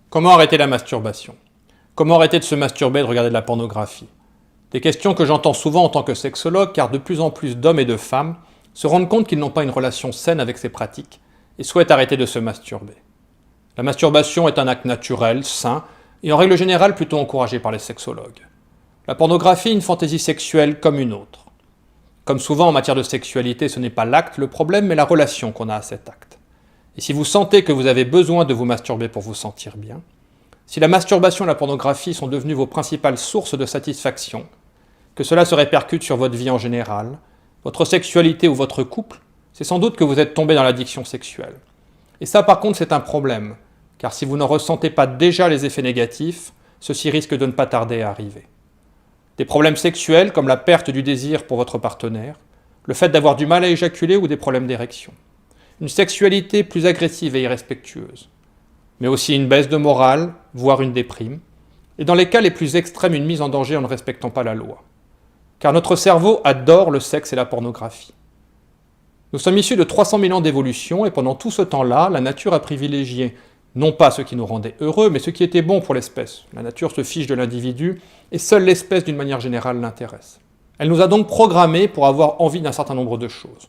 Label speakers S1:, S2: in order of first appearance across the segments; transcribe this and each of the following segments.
S1: Comment arrêter la masturbation? Comment arrêter de se masturber et de regarder de la pornographie? Des questions que j'entends souvent en tant que sexologue, car de plus en plus d'hommes et de femmes se rendent compte qu'ils n'ont pas une relation saine avec ces pratiques et souhaitent arrêter de se masturber. La masturbation est un acte naturel, sain, et en règle générale plutôt encouragé par les sexologues. La pornographie est une fantaisie sexuelle comme une autre. Comme souvent en matière de sexualité, ce n'est pas l'acte le problème, mais la relation qu'on a à cet acte. Et si vous sentez que vous avez besoin de vous masturber pour vous sentir bien, si la masturbation et la pornographie sont devenues vos principales sources de satisfaction, que cela se répercute sur votre vie en général, votre sexualité ou votre couple, c'est sans doute que vous êtes tombé dans l'addiction sexuelle. Et ça par contre c'est un problème, car si vous n'en ressentez pas déjà les effets négatifs, ceci risque de ne pas tarder à arriver. Des problèmes sexuels comme la perte du désir pour votre partenaire, le fait d'avoir du mal à éjaculer ou des problèmes d'érection. Une sexualité plus agressive et irrespectueuse, mais aussi une baisse de morale, voire une déprime, et dans les cas les plus extrêmes, une mise en danger en ne respectant pas la loi. Car notre cerveau adore le sexe et la pornographie. Nous sommes issus de 300 000 ans d'évolution, et pendant tout ce temps-là, la nature a privilégié non pas ce qui nous rendait heureux, mais ce qui était bon pour l'espèce. La nature se fiche de l'individu, et seule l'espèce d'une manière générale l'intéresse. Elle nous a donc programmés pour avoir envie d'un certain nombre de choses,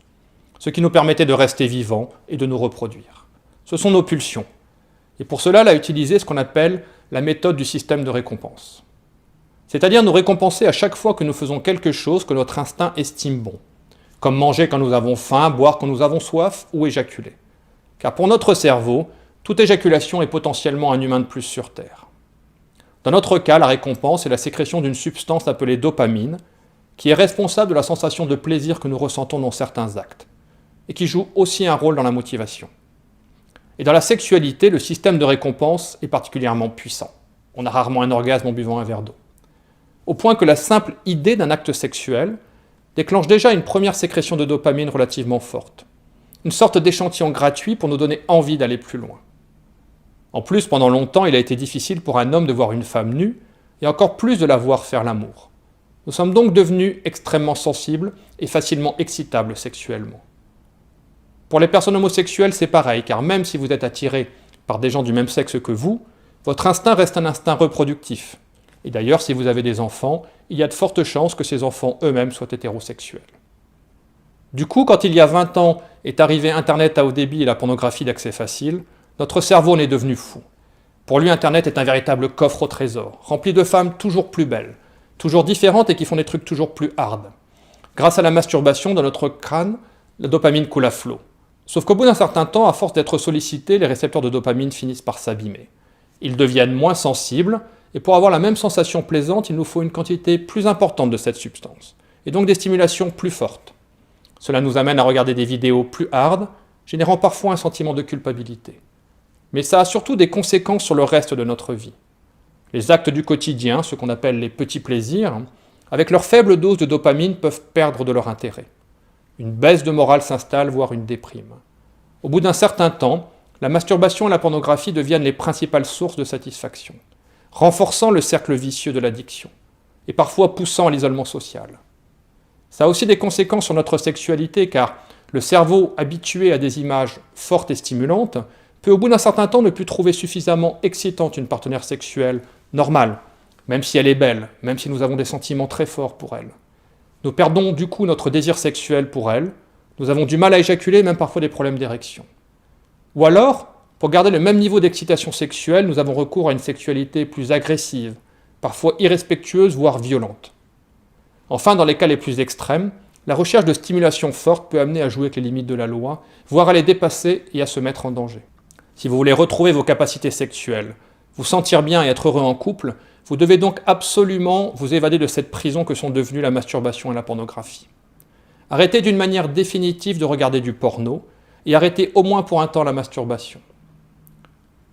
S1: ce qui nous permettait de rester vivants et de nous reproduire. Ce sont nos pulsions. Et pour cela, elle a utilisé ce qu'on appelle la méthode du système de récompense. C'est-à-dire nous récompenser à chaque fois que nous faisons quelque chose que notre instinct estime bon, comme manger quand nous avons faim, boire quand nous avons soif ou éjaculer. Car pour notre cerveau, toute éjaculation est potentiellement un humain de plus sur Terre. Dans notre cas, la récompense est la sécrétion d'une substance appelée dopamine, qui est responsable de la sensation de plaisir que nous ressentons dans certains actes, et qui joue aussi un rôle dans la motivation. Et dans la sexualité, le système de récompense est particulièrement puissant. On a rarement un orgasme en buvant un verre d'eau. Au point que la simple idée d'un acte sexuel déclenche déjà une première sécrétion de dopamine relativement forte. Une sorte d'échantillon gratuit pour nous donner envie d'aller plus loin. En plus, pendant longtemps, il a été difficile pour un homme de voir une femme nue, et encore plus de la voir faire l'amour. Nous sommes donc devenus extrêmement sensibles et facilement excitables sexuellement. Pour les personnes homosexuelles, c'est pareil, car même si vous êtes attiré par des gens du même sexe que vous, votre instinct reste un instinct reproductif. Et d'ailleurs, si vous avez des enfants, il y a de fortes chances que ces enfants eux-mêmes soient hétérosexuels. Du coup, quand il y a 20 ans est arrivé Internet à haut débit et la pornographie d'accès facile, notre cerveau en est devenu fou. Pour lui, Internet est un véritable coffre au trésor, rempli de femmes toujours plus belles, toujours différentes et qui font des trucs toujours plus hard. Grâce à la masturbation, dans notre crâne, la dopamine coule à flot. Sauf qu'au bout d'un certain temps, à force d'être sollicités, les récepteurs de dopamine finissent par s'abîmer. Ils deviennent moins sensibles, et pour avoir la même sensation plaisante, il nous faut une quantité plus importante de cette substance, et donc des stimulations plus fortes. Cela nous amène à regarder des vidéos plus hard, générant parfois un sentiment de culpabilité. Mais ça a surtout des conséquences sur le reste de notre vie. Les actes du quotidien, ce qu'on appelle les petits plaisirs, avec leur faible dose de dopamine, peuvent perdre de leur intérêt. Une baisse de morale s'installe, voire une déprime. Au bout d'un certain temps, la masturbation et la pornographie deviennent les principales sources de satisfaction, renforçant le cercle vicieux de l'addiction, et parfois poussant à l'isolement social. Ça a aussi des conséquences sur notre sexualité, car le cerveau, habitué à des images fortes et stimulantes, peut au bout d'un certain temps ne plus trouver suffisamment excitante une partenaire sexuelle normale, même si elle est belle, même si nous avons des sentiments très forts pour elle. Nous perdons du coup notre désir sexuel pour elle, nous avons du mal à éjaculer, même parfois des problèmes d'érection. Ou alors, pour garder le même niveau d'excitation sexuelle, nous avons recours à une sexualité plus agressive, parfois irrespectueuse, voire violente. Enfin, dans les cas les plus extrêmes, la recherche de stimulation forte peut amener à jouer avec les limites de la loi, voire à les dépasser et à se mettre en danger. Si vous voulez retrouver vos capacités sexuelles, vous sentir bien et être heureux en couple, vous devez donc absolument vous évader de cette prison que sont devenues la masturbation et la pornographie. Arrêtez d'une manière définitive de regarder du porno et arrêtez au moins pour un temps la masturbation.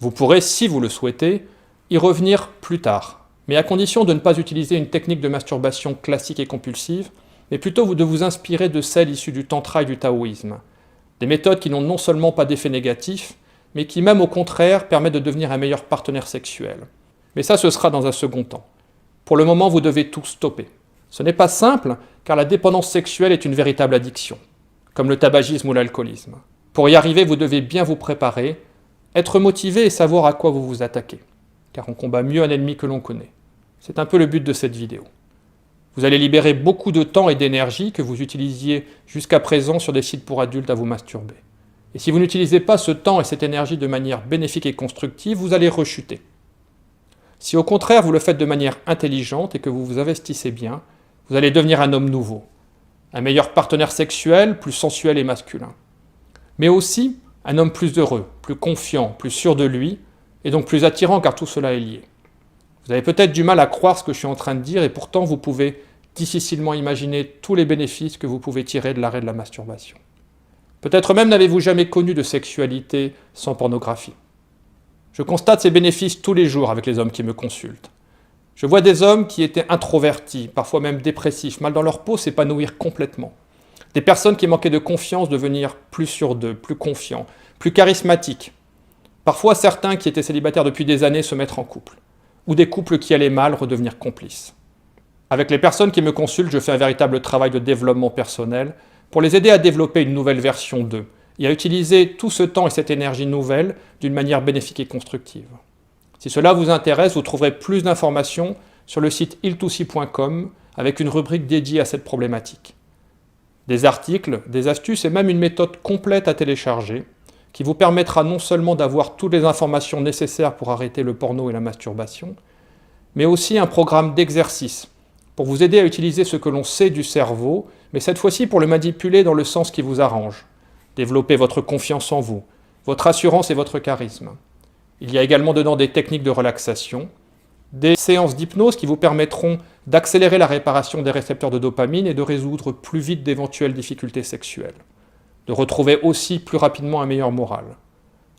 S1: Vous pourrez, si vous le souhaitez, y revenir plus tard, mais à condition de ne pas utiliser une technique de masturbation classique et compulsive, mais plutôt de vous inspirer de celles issues du tantra et du taoïsme. Des méthodes qui n'ont non seulement pas d'effet négatif, mais qui même au contraire permettent de devenir un meilleur partenaire sexuel. Mais ça, ce sera dans un second temps. Pour le moment, vous devez tout stopper. Ce n'est pas simple, car la dépendance sexuelle est une véritable addiction, comme le tabagisme ou l'alcoolisme. Pour y arriver, vous devez bien vous préparer, être motivé et savoir à quoi vous vous attaquez. car on combat mieux un ennemi que l'on connaît. C'est un peu le but de cette vidéo. Vous allez libérer beaucoup de temps et d'énergie que vous utilisiez jusqu'à présent sur des sites pour adultes à vous masturber. Et si vous n'utilisez pas ce temps et cette énergie de manière bénéfique et constructive, vous allez rechuter. Si au contraire vous le faites de manière intelligente et que vous vous investissez bien, vous allez devenir un homme nouveau, un meilleur partenaire sexuel, plus sensuel et masculin. Mais aussi un homme plus heureux, plus confiant, plus sûr de lui, et donc plus attirant car tout cela est lié. Vous avez peut-être du mal à croire ce que je suis en train de dire et pourtant vous pouvez difficilement imaginer tous les bénéfices que vous pouvez tirer de l'arrêt de la masturbation. Peut-être même n'avez-vous jamais connu de sexualité sans pornographie. Je constate ces bénéfices tous les jours avec les hommes qui me consultent. Je vois des hommes qui étaient introvertis, parfois même dépressifs, mal dans leur peau, s'épanouir complètement. Des personnes qui manquaient de confiance devenir plus sûrs d'eux, plus confiants, plus charismatiques. Parfois certains qui étaient célibataires depuis des années se mettre en couple. Ou des couples qui allaient mal redevenir complices. Avec les personnes qui me consultent, je fais un véritable travail de développement personnel pour les aider à développer une nouvelle version d'eux et à utiliser tout ce temps et cette énergie nouvelle d'une manière bénéfique et constructive. Si cela vous intéresse, vous trouverez plus d'informations sur le site il2c.com avec une rubrique dédiée à cette problématique. Des articles, des astuces et même une méthode complète à télécharger qui vous permettra non seulement d'avoir toutes les informations nécessaires pour arrêter le porno et la masturbation, mais aussi un programme d'exercice pour vous aider à utiliser ce que l'on sait du cerveau, mais cette fois-ci pour le manipuler dans le sens qui vous arrange. Développer votre confiance en vous, votre assurance et votre charisme. Il y a également dedans des techniques de relaxation, des séances d'hypnose qui vous permettront d'accélérer la réparation des récepteurs de dopamine et de résoudre plus vite d'éventuelles difficultés sexuelles. De retrouver aussi plus rapidement un meilleur moral.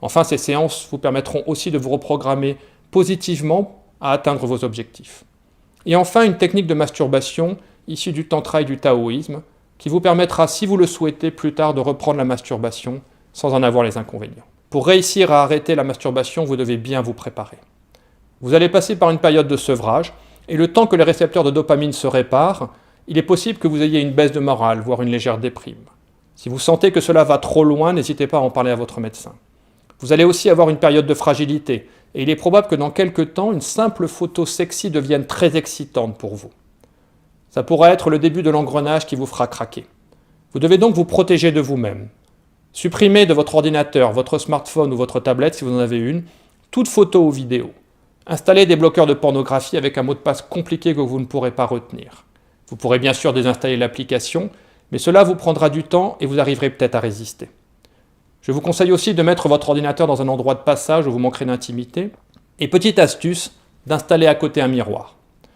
S1: Enfin, ces séances vous permettront aussi de vous reprogrammer positivement à atteindre vos objectifs. Et enfin, une technique de masturbation issue du tantra et du taoïsme qui vous permettra, si vous le souhaitez, plus tard de reprendre la masturbation sans en avoir les inconvénients. Pour réussir à arrêter la masturbation, vous devez bien vous préparer. Vous allez passer par une période de sevrage, et le temps que les récepteurs de dopamine se réparent, il est possible que vous ayez une baisse de morale, voire une légère déprime. Si vous sentez que cela va trop loin, n'hésitez pas à en parler à votre médecin. Vous allez aussi avoir une période de fragilité, et il est probable que dans quelques temps, une simple photo sexy devienne très excitante pour vous. Ça pourrait être le début de l'engrenage qui vous fera craquer. Vous devez donc vous protéger de vous-même. Supprimez de votre ordinateur, votre smartphone ou votre tablette, si vous en avez une, toute photo ou vidéo. Installez des bloqueurs de pornographie avec un mot de passe compliqué que vous ne pourrez pas retenir. Vous pourrez bien sûr désinstaller l'application, mais cela vous prendra du temps et vous arriverez peut-être à résister. Je vous conseille aussi de mettre votre ordinateur dans un endroit de passage où vous manquerez d'intimité. Et petite astuce, d'installer à côté un miroir.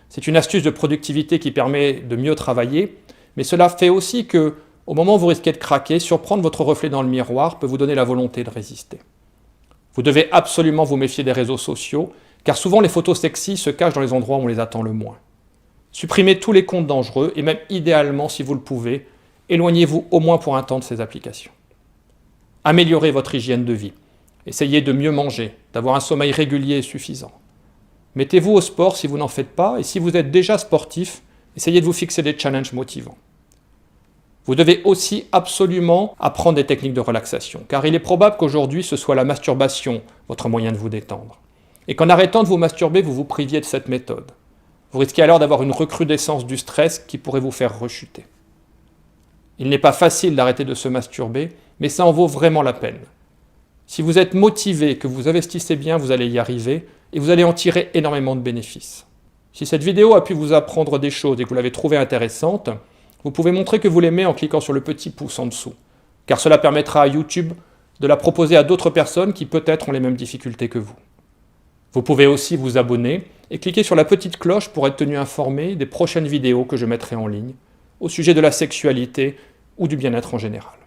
S1: C'est une astuce de productivité qui permet de mieux travailler, mais cela fait aussi que, au moment où vous risquez de craquer, surprendre votre reflet dans le miroir peut vous donner la volonté de résister. Vous devez absolument vous méfier des réseaux sociaux, car souvent les photos sexy se cachent dans les endroits où on les attend le moins. Supprimez tous les comptes dangereux et même idéalement, si vous le pouvez, éloignez-vous au moins pour un temps de ces applications. Améliorez votre hygiène de vie. Essayez de mieux manger, d'avoir un sommeil régulier et suffisant. Mettez-vous au sport si vous n'en faites pas, et si vous êtes déjà sportif, essayez de vous fixer des challenges motivants. Vous devez aussi absolument apprendre des techniques de relaxation, car il est probable qu'aujourd'hui ce soit la masturbation, votre moyen de vous détendre. Et qu'en arrêtant de vous masturber, vous vous priviez de cette méthode. Vous risquez alors d'avoir une recrudescence du stress qui pourrait vous faire rechuter. Il n'est pas facile d'arrêter de se masturber, mais ça en vaut vraiment la peine. Si vous êtes motivé, que vous investissez bien, vous allez y arriver et vous allez en tirer énormément de bénéfices. Si cette vidéo a pu vous apprendre des choses et que vous l'avez trouvée intéressante, vous pouvez montrer que vous l'aimez en cliquant sur le petit pouce en dessous, car cela permettra à YouTube de la proposer à d'autres personnes qui peut-être ont les mêmes difficultés que vous. Vous pouvez aussi vous abonner et cliquer sur la petite cloche pour être tenu informé des prochaines vidéos que je mettrai en ligne au sujet de la sexualité ou du bien-être en général.